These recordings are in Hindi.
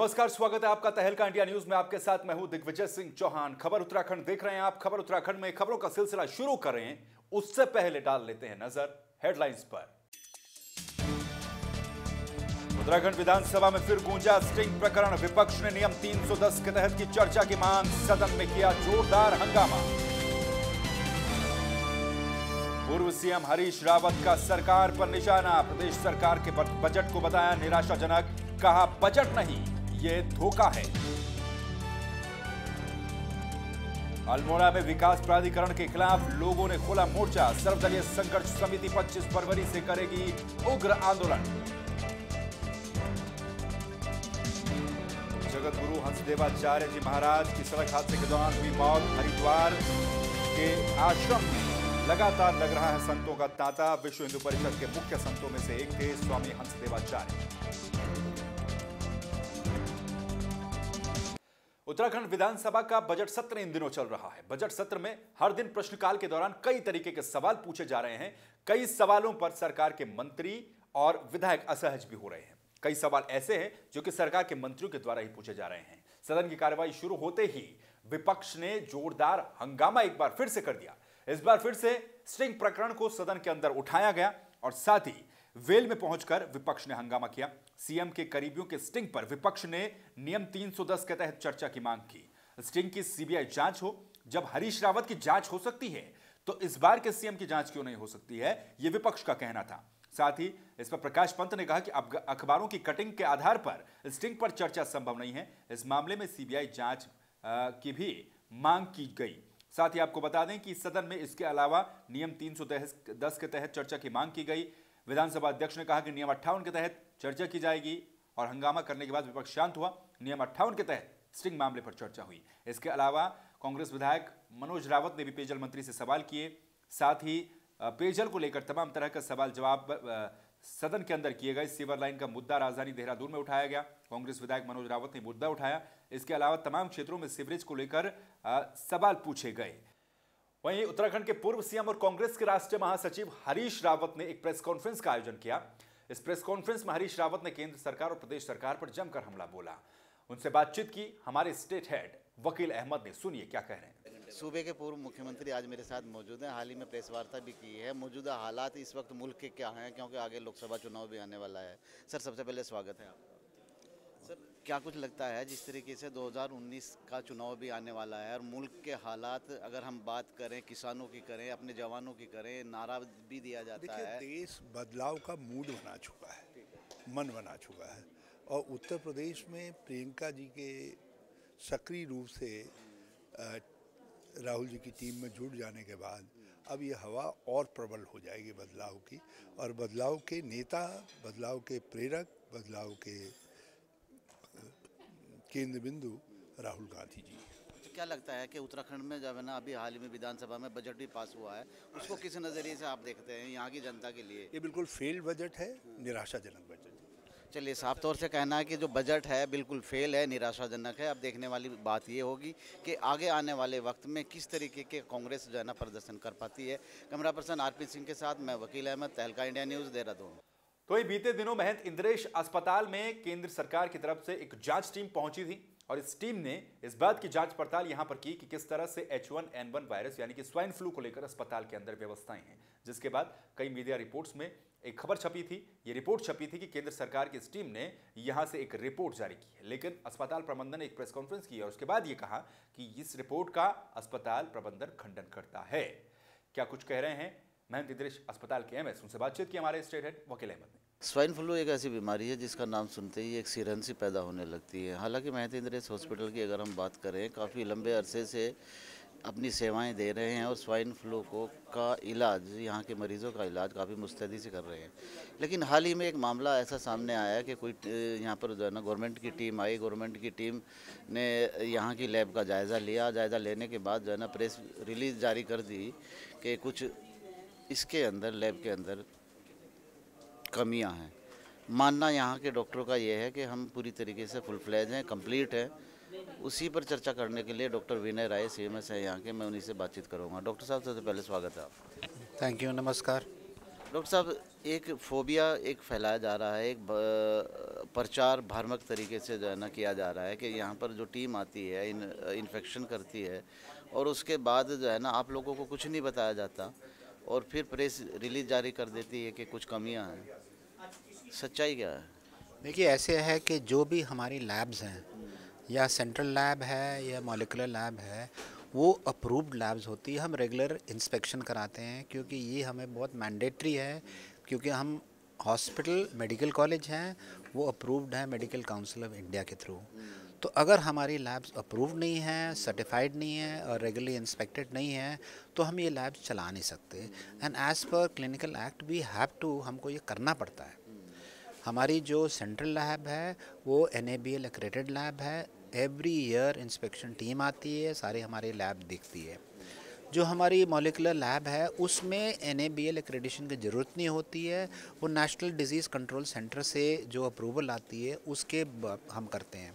नमस्कार, स्वागत है आपका तहलका इंडिया न्यूज में। आपके साथ मैं हूं दिग्विजय सिंह चौहान। खबर उत्तराखंड देख रहे हैं आप। खबर उत्तराखंड में खबरों का सिलसिला शुरू कर रहे हैं, उससे पहले डाल लेते हैं नजर हेडलाइंस पर। उत्तराखंड विधानसभा में फिर गूंजा स्टिंग प्रकरण। विपक्ष ने नियम 310 के तहत की चर्चा की मांग। सदन में किया जोरदार हंगामा। पूर्व सीएम हरीश रावत का सरकार पर निशाना। प्रदेश सरकार के बजट को बताया निराशाजनक। कहा बजट नहीं, ये धोखा है। अल्मोड़ा में विकास प्राधिकरण के खिलाफ लोगों ने खोला मोर्चा। सर्वदलीय संघर्ष समिति 25 फरवरी से करेगी उग्र आंदोलन। जगत गुरु हंसदेवाचार्य जी महाराज की सड़क हादसे के दौरान हुई मौत। हरिद्वार के आश्रम में लगातार लग रहा है संतों का तांता। विश्व हिंदू परिषद के मुख्य संतों में से एक थे स्वामी हंसदेवाचार्य। उत्तराखंड विधानसभा का बजट सत्र इन दिनों चल रहा है। बजट सत्र में हर दिन प्रश्नकाल के दौरान कई तरीके के सवाल पूछे जा रहे हैं। कई सवालों पर सरकार के मंत्री और विधायक असहज भी हो रहे हैं। कई सवाल ऐसे हैं जो कि सरकार के मंत्रियों के द्वारा ही पूछे जा रहे हैं। सदन की कार्रवाई शुरू होते ही विपक्ष ने जोरदार हंगामा एक बार फिर से कर दिया। इस बार फिर से स्टिंग प्रकरण को सदन के अंदर उठाया गया और साथ ही वेल में पहुंचकर विपक्ष ने हंगामा किया। सीएम के करीबियों के स्टिंग पर विपक्ष ने नियम 310 के तहत चर्चा की मांग की। स्टिंग की सीबीआई जांच हो। जब हरीश रावत की जांच हो सकती है तो इस बार के सीएम की जांच क्यों नहीं हो सकती है, यह विपक्ष का कहना था। साथ ही इस पर प्रकाश पंत ने कहा कि अब अखबारों की कटिंग के आधार पर स्टिंग पर चर्चा संभव नहीं है। इस मामले में सीबीआई जांच की भी मांग की गई। साथ ही आपको बता दें कि सदन में इसके अलावा नियम 310 के तहत चर्चा की मांग की गई। विधानसभा अध्यक्ष ने कहा कि नियम 58 के तहत चर्चा की जाएगी और हंगामा करने के बाद विपक्ष शांत हुआ। नियम 58 के तहत स्टिंग मामले पर चर्चा हुई। इसके अलावा कांग्रेस विधायक मनोज रावत ने भी पेयजल मंत्री से सवाल किए। साथ ही पेयजल को लेकर तमाम तरह का सवाल जवाब सदन के अंदर किए गए। सीवर लाइन का मुद्दा राजधानी देहरादून में उठाया गया। कांग्रेस विधायक मनोज रावत ने मुद्दा उठाया। इसके अलावा तमाम क्षेत्रों में सीवरेज को लेकर सवाल पूछे गए। वहीं उत्तराखंड के पूर्व सीएम और कांग्रेस के राष्ट्रीय महासचिव हरीश रावत ने एक प्रेस कॉन्फ्रेंस का आयोजन किया। इस प्रेस कॉन्फ्रेंस में हरीश रावत ने केंद्र सरकार और प्रदेश सरकार पर जमकर हमला बोला। उनसे बातचीत की हमारे स्टेट हेड वकील अहमद ने। सुनिए क्या कह रहे हैं। सूबे के पूर्व मुख्यमंत्री आज मेरे साथ मौजूद हैं। हाल ही में प्रेस वार्ता भी की है। मौजूदा हालात इस वक्त मुल्क के क्या हैं, क्योंकि आगे लोकसभा चुनाव भी आने वाला है। सर, सबसे पहले स्वागत है आपका। सर, क्या कुछ लगता है जिस तरीके से 2019 का चुनाव भी आने वाला है और मुल्क के हालात, अगर हम बात करें किसानों की करें, अपने जवानों की करें, नारा भी दिया जाता है। देश बदलाव का मूड बना चुका है, मन बना चुका है। और उत्तर प्रदेश में प्रियंका जी के सक्रिय रूप से राहुल जी की टीम में जुड़ जाने के बाद अब ये हवा और प्रबल हो जाएगी बदलाव की। और बदलाव के नेता, बदलाव के प्रेरक, बदलाव के केंद्र बिंदु राहुल गांधी जी। तो क्या लगता है कि उत्तराखंड में जब है ना, अभी हाल ही में विधानसभा में बजट भी पास हुआ है, उसको किस नज़रिए से आप देखते हैं यहाँ की जनता के लिए? ये बिल्कुल फेल्ड बजट है, निराशाजनक बजट। चलिए, साफ तौर से कहना है कि जो बजट है बिल्कुल फेल है, निराशाजनक है। अब देखने वाली बात ये होगी कि आगे आने वाले वक्त में किस तरीके के कांग्रेस जो है ना प्रदर्शन कर पाती है। कैमरा पर्सन आरपी सिंह के साथ मैं वकील अहमद, तहलका इंडिया न्यूज़, देहरादून। तो ये बीते दिनों महंत इंद्रेश अस्पताल में केंद्र सरकार की तरफ से एक जांच टीम पहुंची थी और इस टीम ने इस बात की जांच पड़ताल यहां पर की कि किस तरह से H1N1 वायरस यानी कि स्वाइन फ्लू को लेकर अस्पताल के अंदर व्यवस्थाएं हैं। जिसके बाद कई मीडिया रिपोर्ट्स में एक खबर छपी थी। ये रिपोर्ट छपी थी कि केंद्र सरकार की इस टीम ने यहां से एक रिपोर्ट जारी की है। लेकिन अस्पताल प्रबंधन ने एक प्रेस कॉन्फ्रेंस की और उसके बाद ये कहा कि इस रिपोर्ट का अस्पताल प्रबंधन खंडन करता है। क्या कुछ कह रहे हैं महंत इंद्रेश अस्पताल के एमएस। उनसे बातचीत की हमारे स्टेट हेड वकील अहमद ने। स्वाइन फ्लू एक ऐसी बीमारी है जिसका नाम सुनते ही एक सिरहन सी पैदा होने लगती है। हालांकि महंत इंद्रेश हॉस्पिटल की अगर हम बात करें, काफ़ी लंबे अरसे से अपनी सेवाएं दे रहे हैं और स्वाइन फ्लू का इलाज, यहाँ के मरीज़ों का इलाज काफ़ी मुस्तैदी से कर रहे हैं। लेकिन हाल ही में एक मामला ऐसा सामने आया कि कोई यहाँ पर जो है ना गवर्नमेंट की टीम आई। गवर्नमेंट की टीम ने यहाँ की लैब का जायज़ा लिया। जायज़ा लेने के बाद जो है ना प्रेस रिलीज़ जारी कर दी कि कुछ इसके अंदर, लैब के अंदर कमियां हैं। मानना यहाँ के डॉक्टरों का ये है कि हम पूरी तरीके से फुल फ्लैज हैं, कंप्लीट है। उसी पर चर्चा करने के लिए डॉक्टर विनय राय सीएमएस है यहाँ के, मैं उन्हीं से बातचीत करूँगा। डॉक्टर साहब, सबसे पहले स्वागत है आपका। थैंक यू, नमस्कार। डॉक्टर साहब, एक फोबिया एक फैलाया जा रहा है, एक प्रचार भ्रामक तरीके से जो है ना किया जा रहा है कि यहाँ पर जो टीम आती है इन्फेक्शन करती है और उसके बाद जो है ना आप लोगों को कुछ नहीं बताया जाता और फिर प्रेस रिलीज जारी कर देती है कि कुछ कमियाँ हैं। सच्चाई क्या है? देखिए, ऐसे है कि जो भी हमारी लैब्स हैं या सेंट्रल लैब है या मॉलिक्यूलर लैब है, वो अप्रूव्ड लैब्स होती है। हम रेगुलर इंस्पेक्शन कराते हैं क्योंकि ये हमें बहुत मैंडेटरी है, क्योंकि हम हॉस्पिटल मेडिकल कॉलेज हैं, वो अप्रूव्ड है मेडिकल काउंसिल ऑफ इंडिया के थ्रू। तो अगर हमारी लैब्स अप्रूव्ड नहीं हैं, सर्टिफाइड नहीं है और रेगुलरली इंस्पेक्टेड नहीं है, तो हम ये लैब्स चला नहीं सकते। And as per clinical act we have to, हमको ये करना पड़ता है। हमारी जो सेंट्रल लैब है वो NABL एक्रेडिटेड लैब है। एवरी ईयर इंस्पेक्शन टीम आती है, सारे हमारे लैब देखती है। जो हमारी मॉलिक्यूलर लैब है उसमें NABL एक्रेडिशन की ज़रूरत नहीं होती है, वो नेशनल डिजीज़ कंट्रोल सेंटर से जो अप्रूवल आती है उसके हम करते हैं।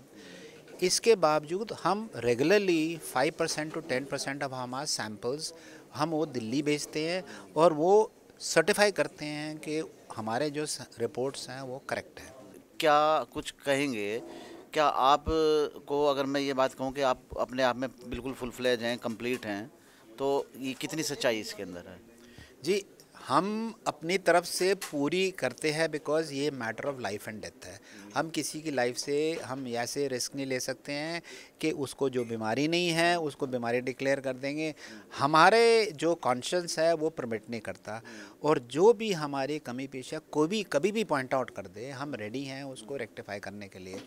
इसके बावजूद हम रेगुलरली 5% to 10% ऑफ हमारे सैम्पल्स हम वो दिल्ली भेजते हैं और वो सर्टिफाई करते हैं कि हमारे जो रिपोर्ट्स हैं वो करेक्ट हैं। क्या कुछ कहेंगे? क्या आप को अगर मैं ये बात कहूँ कि आप अपने आप में बिल्कुल फुल फ्लेज हैं, कंप्लीट हैं, तो ये कितनी सच्चाई इसके अंदर है? जी, हम अपनी तरफ से पूरी करते हैं बिकॉज़ ये matter of life and death है। हम किसी की लाइफ से हम ऐसे रिस्क नहीं ले सकते हैं कि उसको जो बीमारी नहीं है उसको बीमारी डिक्लेयर कर देंगे। हमारे जो कॉन्शियंस है वो परमिट नहीं करता, और जो भी हमारी कमी पेश है कोई कभी भी पॉइंट आउट कर दे, हम रेडी हैं उसको रेक्टिफाई करने के लिए।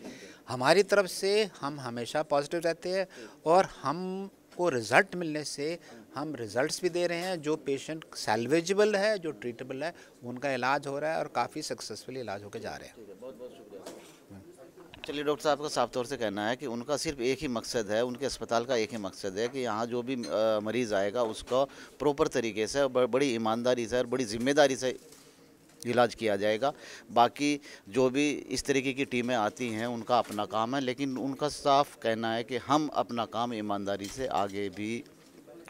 हमारी तरफ से हम हमेशा पॉजिटिव रहते हैं और हम को रिज़ल्ट मिलने से हम रिज़ल्ट्स भी दे रहे हैं। जो पेशेंट सैल्वेजेबल है, जो ट्रीटेबल है, उनका इलाज हो रहा है और काफ़ी सक्सेसफुली इलाज होकर जा रहे हैं। बहुत बहुत शुक्रिया। चलिए, डॉक्टर साहब का साफ तौर से कहना है कि उनका सिर्फ एक ही मकसद है, उनके अस्पताल का एक ही मकसद है कि यहाँ जो भी मरीज़ आएगा उसका प्रॉपर तरीके से, बड़ी ईमानदारी से और बड़ी जिम्मेदारी से इलाज किया जाएगा। बाकी जो भी इस तरीके की टीमें आती हैं उनका अपना काम है, लेकिन उनका साफ कहना है कि हम अपना काम ईमानदारी से आगे भी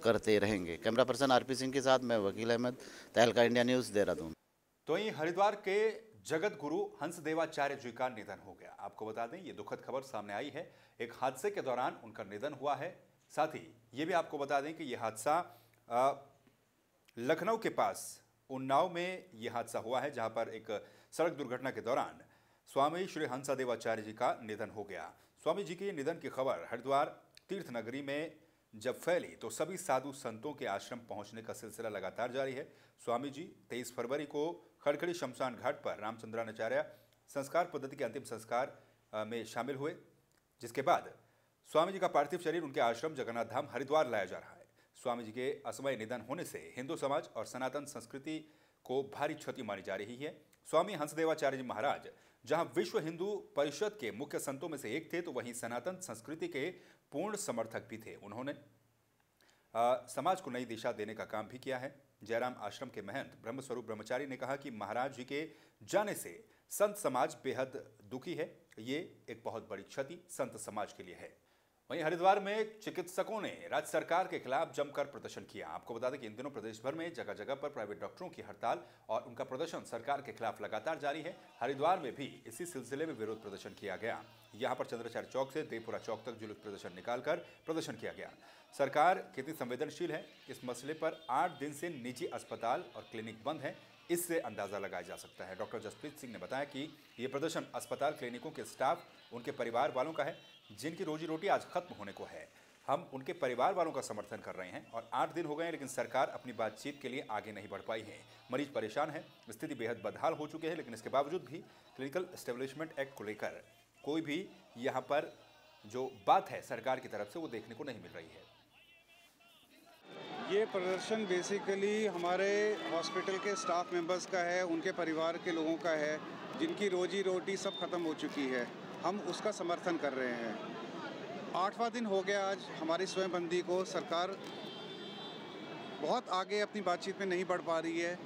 करते रहेंगे। कैमरा पर्सन RP सिंह के साथ मैं वकील अहमद, तहलका इंडिया न्यूज़, देहरादून। तो वहीं हरिद्वार के जगत गुरु हंसदेवाचार्य जी का निधन हो गया। आपको बता दें, ये दुखद खबर सामने आई है। एक हादसे के दौरान उनका निधन हुआ है। साथ ही ये भी आपको बता दें कि यह हादसा लखनऊ के पास उन्नाव में यह हादसा हुआ है, जहां पर एक सड़क दुर्घटना के दौरान स्वामी श्री हंसदेवाचार्य जी का निधन हो गया। स्वामी जी के निधन की खबर हरिद्वार तीर्थ नगरी में जब फैली तो सभी साधु संतों के आश्रम पहुंचने का सिलसिला लगातार जारी है। स्वामी जी 23 फरवरी को खड़खड़ी शमशान घाट पर रामचंद्राचार्य संस्कार पद्धति के अंतिम संस्कार में शामिल हुए, जिसके बाद स्वामी जी का पार्थिव शरीर उनके आश्रम जगन्नाथ धाम हरिद्वार लाया जा रहा है। स्वामी जी के असमय निधन होने से हिंदू समाज और सनातन संस्कृति को भारी क्षति मानी जा रही है। स्वामी हंसदेवाचार्य जी महाराज जहां विश्व हिंदू परिषद के मुख्य संतों में से एक थे, तो वहीं सनातन संस्कृति के पूर्ण समर्थक भी थे। उन्होंने समाज को नई दिशा देने का काम भी किया है। जयराम आश्रम के महंत ब्रह्मस्वरूप ब्रह्मचारी ने कहा कि महाराज जी के जाने से संत समाज बेहद दुखी है। ये एक बहुत बड़ी क्षति संत समाज के लिए है। वहीं हरिद्वार में चिकित्सकों ने राज्य सरकार के खिलाफ जमकर प्रदर्शन किया। आपको बता दें कि इन दिनों प्रदेश भर में जगह जगह पर प्राइवेट डॉक्टरों की हड़ताल और उनका प्रदर्शन सरकार के खिलाफ लगातार जारी है। हरिद्वार में भी इसी सिलसिले में विरोध प्रदर्शन किया गया। यहां पर चंद्राचार्य चौक से देवपुरा चौक तक जुलूस प्रदर्शन निकालकर प्रदर्शन किया गया। सरकार कितनी संवेदनशील है, इस मसले पर 8 दिन से निजी अस्पताल और क्लिनिक बंद है, इससे अंदाजा लगाया जा सकता है। डॉक्टर जसप्रीत सिंह ने बताया कि ये प्रदर्शन अस्पताल क्लिनिकों के स्टाफ, उनके परिवार वालों का है, जिनकी रोजी रोटी आज खत्म होने को है। हम उनके परिवार वालों का समर्थन कर रहे हैं और 8 दिन हो गए हैं, लेकिन सरकार अपनी बातचीत के लिए आगे नहीं बढ़ पाई है। मरीज परेशान है, स्थिति बेहद बदहाल हो चुके हैं, लेकिन इसके बावजूद भी क्लिनिकल एस्टेब्लिशमेंट एक्ट को लेकर कोई भी यहाँ पर जो बात है सरकार की तरफ से वो देखने को नहीं मिल रही है। ये प्रदर्शन बेसिकली हमारे हॉस्पिटल के स्टाफ मेंबर्स का है, उनके परिवार के लोगों का है, जिनकी रोजी रोटी सब खत्म हो चुकी है। हम उसका समर्थन कर रहे हैं। 8वां दिन हो गया आज हमारी स्वयंबंदी को। सरकार बहुत आगे अपनी बातचीत में नहीं बढ़ पा रही है।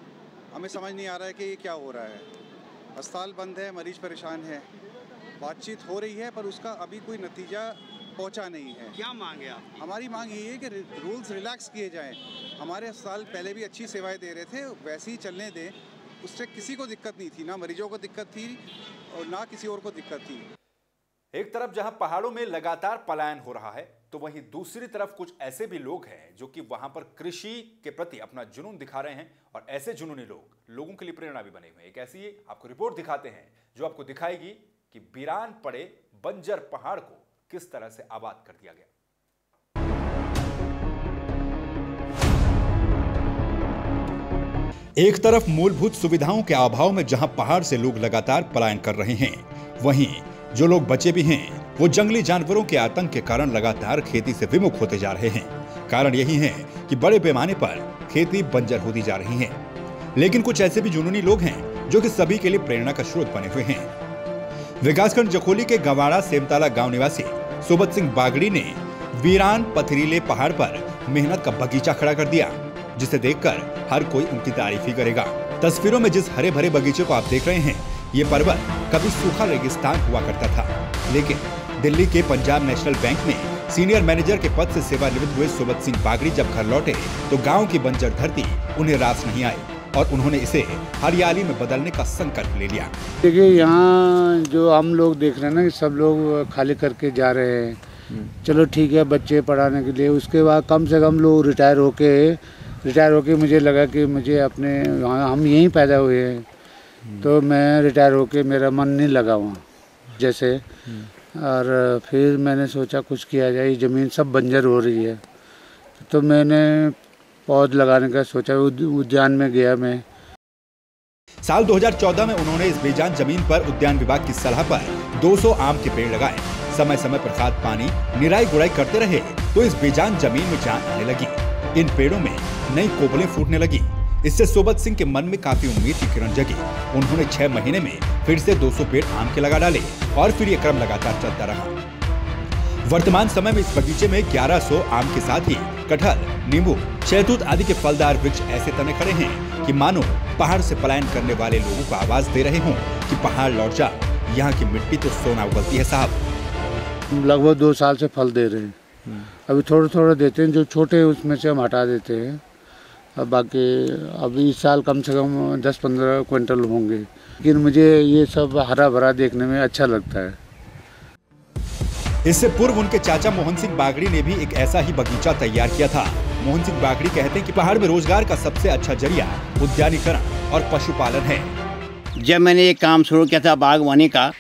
हमें समझ नहीं आ रहा है कि ये क्या हो रहा है। अस्पताल बंद है, मरीज परेशान है, बातचीत हो रही है पर उसका अभी कोई नतीजा पहुंचा नहीं है। क्या मांग है आपकी? हमारी मांग ये है कि रूल्स रिलैक्स किए जाएं। हमारे अस्पताल पहले भी अच्छी सेवाएं दे रहे थे, वैसे ही चलने दें। उससे किसी को दिक्कत नहीं थी, ना मरीजों को दिक्कत थी और ना किसी और को दिक्कत थी। एक तरफ जहां पहाड़ों में लगातार पलायन हो रहा है, तो वहीं दूसरी तरफ कुछ ऐसे भी लोग हैं जो कि वहां पर कृषि के प्रति अपना जुनून दिखा रहे हैं, और ऐसे जुनूनी लोग लोगों के लिए प्रेरणा भी बने हुए हैं। एक ऐसी आपको रिपोर्ट दिखाते हैं जो आपको दिखाएगी कि वीरान पड़े बंजर पहाड़ को किस तरह से आबाद कर दिया गया। एक तरफ मूलभूत सुविधाओं के अभाव में जहां पहाड़ से लोग लगातार पलायन कर रहे हैं, वहीं जो लोग बचे भी हैं वो जंगली जानवरों के आतंक के कारण लगातार खेती से विमुख होते जा रहे हैं। कारण यही है कि बड़े पैमाने पर खेती बंजर होती जा रही है। लेकिन कुछ ऐसे भी जुनूनी लोग हैं जो कि सभी के लिए प्रेरणा का स्रोत बने हुए हैं। विकासखंड जखोली के गवाड़ा सेमताला गांव निवासी सोबत सिंह बागड़ी ने वीरान पथरीले पहाड़ पर मेहनत का बगीचा खड़ा कर दिया, जिसे देखकर हर कोई उनकी तारीफ ही करेगा। तस्वीरों में जिस हरे भरे बगीचे को आप देख रहे हैं, ये पर्वत कभी सूखा रेगिस्तान हुआ करता था। लेकिन दिल्ली के पंजाब नेशनल बैंक में सीनियर मैनेजर के पद से सेवानिवृत्त हुए सोबत सिंह बागड़ी जब घर लौटे तो गांव की बंजर धरती उन्हें रास नहीं आई और उन्होंने इसे हरियाली में बदलने का संकल्प ले लिया। देखिए, यहाँ जो हम लोग देख रहे हैं ना, सब लोग खाली करके जा रहे हैं। चलो ठीक है, बच्चे पढ़ाने के लिए, उसके बाद कम से कम लोग रिटायर होके मुझे लगा कि मुझे अपने हम यहीं पैदा हुए हैं, तो मैं रिटायर होके मेरा मन नहीं लगा वहाँ जैसे। और फिर मैंने सोचा कुछ किया जाए, ज़मीन सब बंजर हो रही है, तो मैंने पौध लगाने का सोचा। उद्यान में गया मैं। साल 2014 में उन्होंने इस बेजान जमीन पर उद्यान विभाग की सलाह पर 200 आम के पेड़ लगाए। समय समय पर खाद पानी निराई गुड़ाई करते रहे तो इस बेजान जमीन में जान आने लगी। इन पेड़ों में नई कोपलें फूटने लगी। इससे सोबत सिंह के मन में काफी उम्मीद की किरण जगी। उन्होंने 6 महीने में फिर से 200 पेड़ आम के लगा डाले और फिर ये क्रम लगातार चलता रहा। वर्तमान समय में इस बगीचे में 1100 आम के साथ ही कटहल, नींबू, शहतूत आदि के फलदार वृक्ष ऐसे तने खड़े हैं कि मानो पहाड़ से पलायन करने वाले लोगों को आवाज दे रहे हों कि पहाड़ लौट जा, यहाँ की मिट्टी तो सोना उगलती है साहब। लगभग 2 साल से फल दे रहे हैं। अभी थोड़ा थोड़ा देते हैं, जो छोटे हैं उसमें से हम हटा देते हैं। अब बाकी अभी इस साल कम से कम 10-15 क्विंटल होंगे। लेकिन मुझे ये सब हरा भरा देखने में अच्छा लगता है। इससे पूर्व उनके चाचा मोहन सिंह बागड़ी ने भी एक ऐसा ही बगीचा तैयार किया था। मोहन सिंह बागड़ी कहते हैं कि पहाड़ में रोजगार का सबसे अच्छा जरिया उद्यानीकरण और पशुपालन है। जब मैंने ये काम शुरू किया था बागवानी का,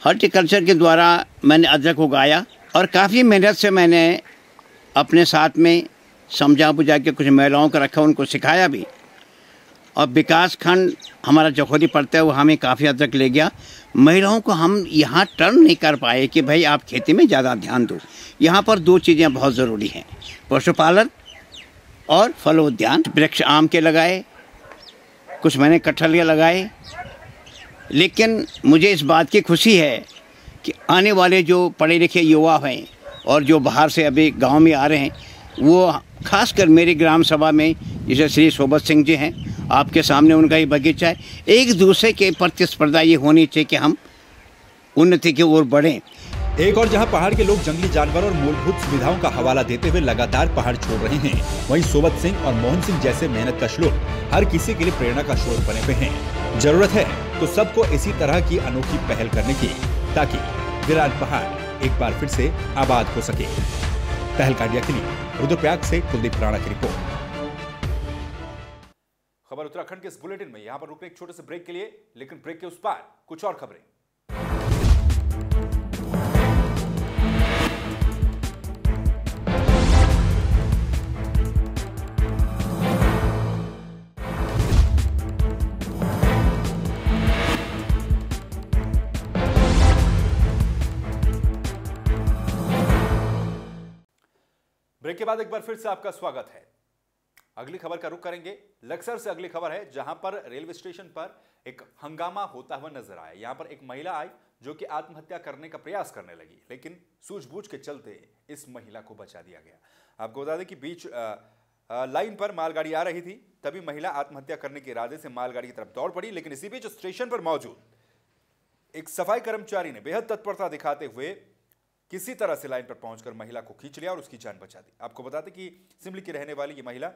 हॉर्टिकल्चर के द्वारा मैंने अदरक उगाया और काफ़ी मेहनत से मैंने अपने साथ में समझा बुझा के कुछ महिलाओं को रखा, उनको सिखाया भी। और विकास खंड हमारा जखोली पड़ता है, वो हमें काफ़ी हद तक ले गया। महिलाओं को हम यहाँ टर्न नहीं कर पाए कि भाई आप खेती में ज़्यादा ध्यान दो। यहाँ पर 2 चीज़ें बहुत ज़रूरी हैं, पशुपालन और फलोद्यान। वृक्ष आम के लगाए, कुछ मैंने कटहल के लगाए। लेकिन मुझे इस बात की खुशी है कि आने वाले जो पढ़े लिखे युवा हैं और जो बाहर से अभी गांव में आ रहे हैं, वो खासकर मेरी ग्राम सभा में जैसे श्री सोबत सिंह जी हैं, आपके सामने उनका ही बगीचा है। एक दूसरे के प्रतिस्पर्धा ये होनी चाहिए कि हम उन्नति की ओर बढ़ें। एक और जहां पहाड़ के लोग जंगली जानवर और मूलभूत सुविधाओं का हवाला देते हुए लगातार पहाड़ छोड़ रहे हैं, वहीं सोबत सिंह और मोहन सिंह जैसे मेहनतकश लोग हर किसी के लिए प्रेरणा का स्रोत बने हुए हैं। जरूरत है तो सबको इसी तरह की अनोखी पहल करने की, ताकि वीरान पहाड़ एक बार फिर से आबाद हो सके। तहलका के लिए रुद्रप्रयाग से कुलदीप राणा की रिपोर्ट। खबर उत्तराखंड के इस बुलेटिन में यहां पर रुकने एक छोटे से ब्रेक के लिए, लेकिन ब्रेक के उस पार कुछ और खबरें। ब्रेक के बाद एक बार फिर से आपका स्वागत है। अगली खबर का रुख करेंगे लक्सर से। अगली खबर है जहां पर रेलवे स्टेशन पर एक हंगामा होता हुआ नजर आया। यहां पर एक महिला आई जो कि आत्महत्या करने का प्रयास करने लगी, लेकिन सूझबूझ के चलते इस महिला को बचा दिया गया। आपको बता दें कि बीच लाइन पर मालगाड़ी आ रही थी, तभी महिला आत्महत्या करने के इरादे से मालगाड़ी की तरफ दौड़ पड़ी। लेकिन इसी बीच स्टेशन पर मौजूद एक सफाई कर्मचारी ने बेहद तत्परता दिखाते हुए किसी तरह से लाइन पर पहुंचकर महिला को खींच लिया और उसकी जान बचा दी। आपको बता दें कि सिमली की रहने वाली ये महिला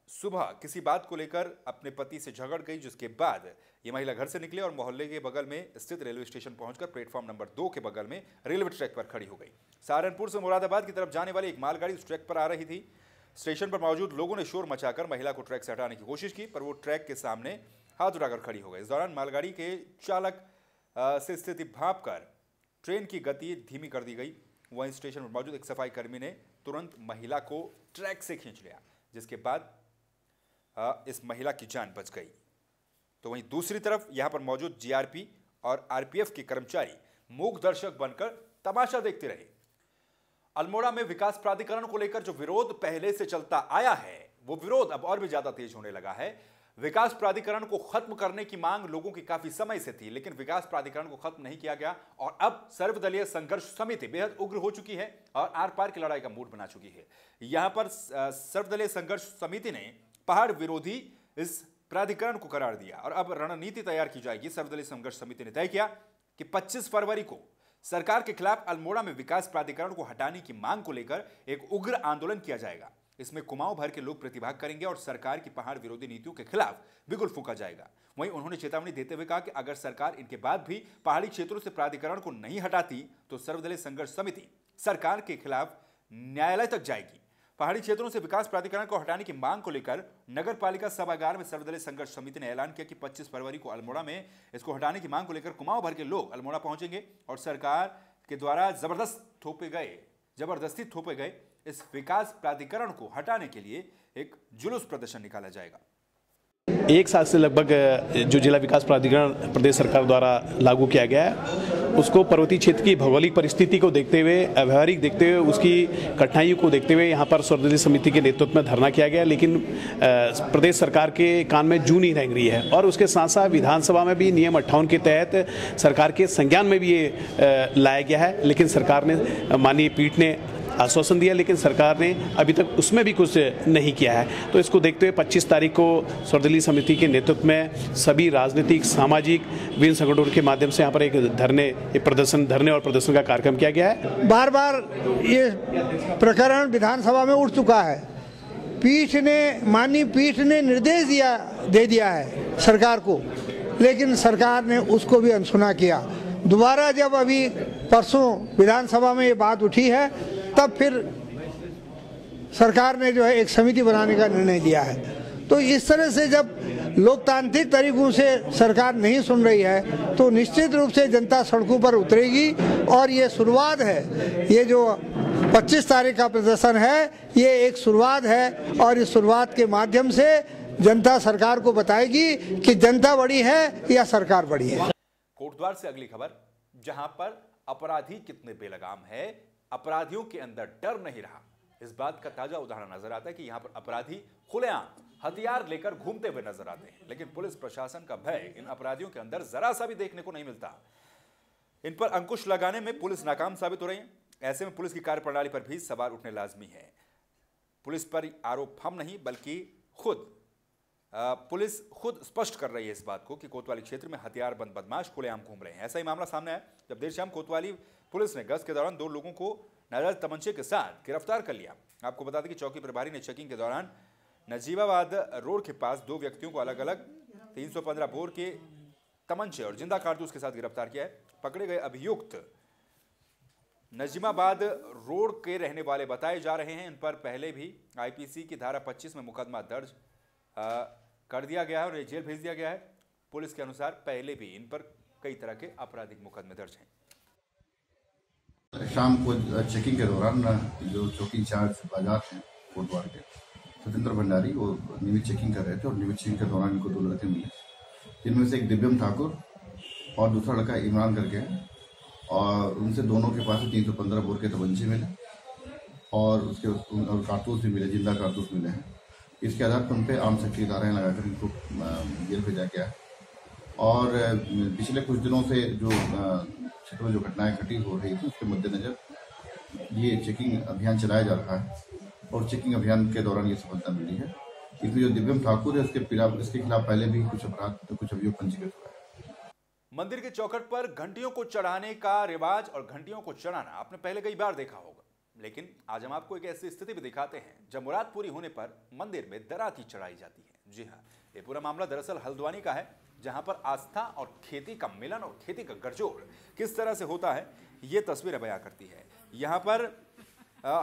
सुबह किसी बात को लेकर अपने पति से झगड़ गई, जिसके बाद ये महिला घर से निकली और मोहल्ले के बगल में स्थित रेलवे स्टेशन पहुंचकर प्लेटफॉर्म नंबर 2 के बगल में रेलवे ट्रैक पर खड़ी हो गई। सहारनपुर से मुरादाबाद की तरफ जाने वाली एक मालगाड़ी उस ट्रैक पर आ रही थी। स्टेशन पर मौजूद लोगों ने शोर मचाकर महिला को ट्रैक से हटाने की कोशिश की, पर वो ट्रैक के सामने हाथ उठाकर खड़ी हो गई। इस दौरान मालगाड़ी के चालक से स्थिति भांपकर ट्रेन की गति धीमी कर दी गई। वहीं स्टेशन पर मौजूद एक सफाई कर्मी ने तुरंत महिला को ट्रैक से खींच लिया, जिसके बाद इस महिला की जान बच गई। तो वहीं दूसरी तरफ यहां पर मौजूद जीआरपी और आरपीएफ के कर्मचारी मूक दर्शक बनकर तमाशा देखते रहे। अल्मोड़ा में विकास प्राधिकरण को लेकर जो विरोध पहले से चलता आया है, वो विरोध अब और भी ज्यादा तेज होने लगा है। विकास प्राधिकरण को खत्म करने की मांग लोगों की काफी समय से थी, लेकिन विकास प्राधिकरण को खत्म नहीं किया गया और अब सर्वदलीय संघर्ष समिति बेहद उग्र हो चुकी है और आर पार की लड़ाई का मूड बना चुकी है। यहां पर सर्वदलीय संघर्ष समिति ने पहाड़ विरोधी इस प्राधिकरण को करार दिया और अब रणनीति तैयार की जाएगी। सर्वदलीय संघर्ष समिति ने तय किया कि 25 फरवरी को सरकार के खिलाफ अल्मोड़ा में विकास प्राधिकरण को हटाने की मांग को लेकर एक उग्र आंदोलन किया जाएगा। इसमें कुमाऊं भर के लोग प्रतिभाग करेंगे और सरकार की पहाड़ विरोधी नीतियों के खिलाफ बिगुल फूंका जाएगा। वहीं उन्होंने चेतावनी देते हुए कहा कि अगर सरकार इनके बाद भी पहाड़ी क्षेत्रों से प्राधिकरण को नहीं हटाती तो सर्वदलीय संघर्ष समिति सरकार के खिलाफ न्यायालय तक जाएगी। पहाड़ी क्षेत्रों से विकास प्राधिकरण को हटाने की मांग को लेकर नगर पालिका सभागार में सर्वदलीय संघर्ष समिति ने ऐलान किया कि 25 फरवरी को अल्मोड़ा में इसको हटाने की मांग को लेकर कुमाऊं भर के लोग अल्मोड़ा पहुंचेंगे और सरकार के द्वारा जबरदस्ती थोपे गए इस विकास प्राधिकरण को हटाने के लिए एक जुलूस प्रदर्शन निकाला जाएगा। एक साल से लगभग जो जिला विकास प्राधिकरण प्रदेश सरकार द्वारा लागू किया गया है, उसको पर्वतीय क्षेत्र की भौगोलिक परिस्थिति को देखते हुए, व्यवहारिक देखते हुए, उसकी कठिनाइयों को देखते हुए यहाँ पर सर्वदलीय समिति के नेतृत्व में धरना किया गया, लेकिन प्रदेश सरकार के कान में जू नहीं रेंग रही है। और उसके साथ साथ विधानसभा में भी नियम 58 के तहत सरकार के संज्ञान में भी ये लाया गया है, लेकिन सरकार ने, माननीय पीठ ने आश्वासन दिया, लेकिन सरकार ने अभी तक उसमें भी कुछ नहीं किया है। तो इसको देखते हुए 25 तारीख को सर्वदलीय समिति के नेतृत्व में सभी राजनीतिक, सामाजिक विभिन्न संगठनों के माध्यम से यहाँ पर एक धरने और प्रदर्शन का कार्यक्रम किया गया है। बार बार ये प्रकरण विधानसभा में उठ चुका है। माननीय पीठ ने निर्देश दे दिया है सरकार को, लेकिन सरकार ने उसको भी अनसुना किया। दोबारा जब अभी परसों विधानसभा में ये बात उठी है, तब फिर सरकार ने जो है एक समिति बनाने का निर्णय दिया है। तो इस तरह से जब लोकतांत्रिक तरीकों से सरकार नहीं सुन रही है, तो निश्चित रूप से जनता सड़कों पर उतरेगी। और ये शुरुआत है, ये जो 25 तारीख का प्रदर्शन है, ये एक शुरुआत है और इस शुरुआत के माध्यम से जनता सरकार को बताएगी कि जनता बड़ी है या सरकार बड़ी है। कोटद्वार से अगली खबर, जहां पर अपराधी कितने बेलगाम है, अपराधियों के अंदर डर नहीं रहा। इस बात का ताजा उदाहरण नजर आता है कि यहां पर अपराधी खुलेआम हथियार लेकर घूमते हुए नजर आते हैं, लेकिन पुलिस प्रशासन का भय इन अपराधियों के अंदर जरा सा भी देखने को नहीं मिलता। इन पर अंकुश लगाने में पुलिस नाकाम साबित हो रही है। ऐसे में पुलिस की कार्यप्रणाली पर भी सवाल उठने लाजमी है। पुलिस पर आरोप हम नहीं, बल्कि पुलिस खुद स्पष्ट कर रही है इस बात को कि कोतवाली क्षेत्र में हथियारबंद बदमाश खुलेआम घूम रहे हैं। ऐसा ही मामला सामने आया जब देर शाम कोतवाली पुलिस ने गश्त के दौरान 2 लोगों को नाजायज तमंचे के साथ गिरफ्तार कर लिया। आपको बता दें कि चौकी प्रभारी ने चेकिंग के दौरान नजीबाबाद रोड के पास 2 व्यक्तियों को अलग अलग 315 बोर के तमंचे और जिंदा कारतूस के साथ गिरफ्तार किया है। पकड़े गए अभियुक्त नजीबाबाद रोड के रहने वाले बताए जा रहे हैं। इन पर पहले भी आईपीसी की धारा 25 में मुकदमा दर्ज कर दिया गया है और जेल भेज दिया गया है। पुलिस के अनुसार पहले भी इन पर कई तरह के आपराधिक मुकदमे दर्ज हैं। शाम को चेकिंग के दौरान जो चौकी इंचार्ज बाजार हैं कोटद्वार के सत्येंद्र भंडारी, वो नियमित चेकिंग कर रहे थे और नियमित चेकिंग के दौरान इनको 2 लड़के मिले, जिनमें से एक दिव्यम ठाकुर और दूसरा लड़का इमरान करके है। और उनसे दोनों के पास 315 बोर के तमंचे मिले और कारतूस भी मिले, जिंदा कारतूस मिले हैं। इसके आधार पर उन पर आम सक्रिय धाराएं लगाकर इनको जेल भेजा गया है। और पिछले कुछ दिनों से जो क्षेत्र में जो घटनाएं घटी हो रही थी, उसके मद्देनजर ये चेकिंग अभियान चलाया जा रहा है और चेकिंग अभियान के दौरान ये सफलता मिली है। इसमें जो दिव्यम ठाकुर है, इसके खिलाफ पहले भी कुछ अभियोग पंजीकृत हुआ है। मंदिर के चौखट पर घंटियों को चढ़ाने का रिवाज और घंटियों को चढ़ाना आपने पहले कई बार देखा होगा। लेकिन आज हम आपको एक ऐसी स्थिति भी दिखाते हैं जब मुराद पूरी होने पर मंदिर में दराती चढ़ाई जाती है। जी हाँ, ये पूरा मामला दरअसल हल्द्वानी का है, जहां पर आस्था और खेती का मिलन और खेती का गठजोड़ किस तरह से होता है ये तस्वीरें बयां करती है। यहाँ पर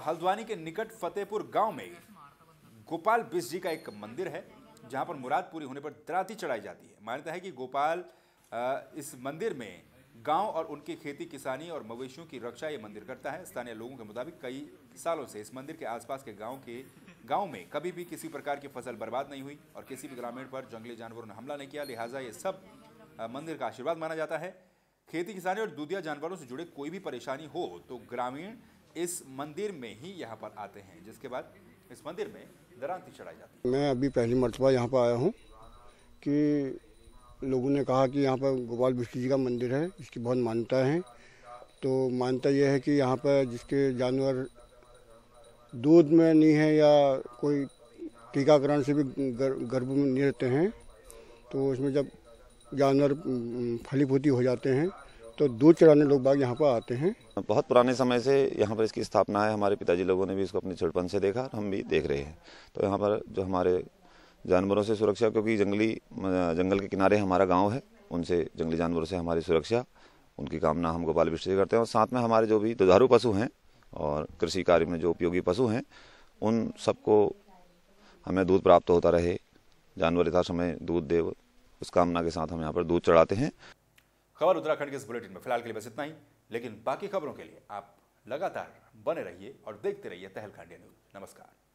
हल्द्वानी के निकट फतेहपुर गांव में गोपाल बिष्ट जी का एक मंदिर है, जहां पर मुराद पूरी होने पर दराती चढ़ाई जाती है। मान्यता है कि गोपाल इस मंदिर में गांव और उनकी खेती किसानी और मवेशियों की रक्षा ये मंदिर करता है। स्थानीय लोगों के मुताबिक कई सालों से इस मंदिर के आसपास के गांव में कभी भी किसी प्रकार की फसल बर्बाद नहीं हुई और किसी भी ग्रामीण पर जंगली जानवरों ने हमला नहीं किया, लिहाजा ये सब मंदिर का आशीर्वाद माना जाता है। खेती किसानी और दूधिया जानवरों से जुड़े कोई भी परेशानी हो तो ग्रामीण इस मंदिर में ही यहाँ पर आते हैं, जिसके बाद इस मंदिर में दराती चढ़ाई जाती है। मैं अभी पहली मर्तबा यहाँ पर आया हूँ कि लोगों ने कहा कि यहाँ पर गोपाल बिष्ट जी का मंदिर है, इसकी बहुत मान्यता है। तो मान्यता यह है कि यहाँ पर जिसके जानवर दूध में नहीं है या कोई टीकाकरण से भी गर्भ में नहीं रहते हैं, तो उसमें जब जानवर फलीभूति हो जाते हैं तो दूध चढ़ाने लोग बाग यहाँ पर आते हैं। बहुत पुराने समय से यहाँ पर इसकी स्थापना है। हमारे पिताजी लोगों ने भी इसको अपने छोटपन से देखा और हम भी देख रहे हैं। तो यहाँ पर जो हमारे जानवरों से सुरक्षा, क्योंकि जंगल के किनारे हमारा गांव है, उनसे जंगली जानवरों से हमारी सुरक्षा, उनकी कामना हम गोपाल बिष्ट जी करते हैं। और साथ में हमारे जो भी दुधारू पशु हैं और कृषि कार्य में जो उपयोगी पशु हैं, उन सबको हमें दूध प्राप्त होता रहे, जानवर यथा समय दूध दे, उस कामना के साथ हम यहाँ पर दूध चढ़ाते हैं। खबर उत्तराखंड के इस बुलेटिन में फिलहाल के लिए बस इतना ही, लेकिन बाकी खबरों के लिए आप लगातार बने रहिए और देखते रहिए तहलखा इंडिया न्यूज। नमस्कार।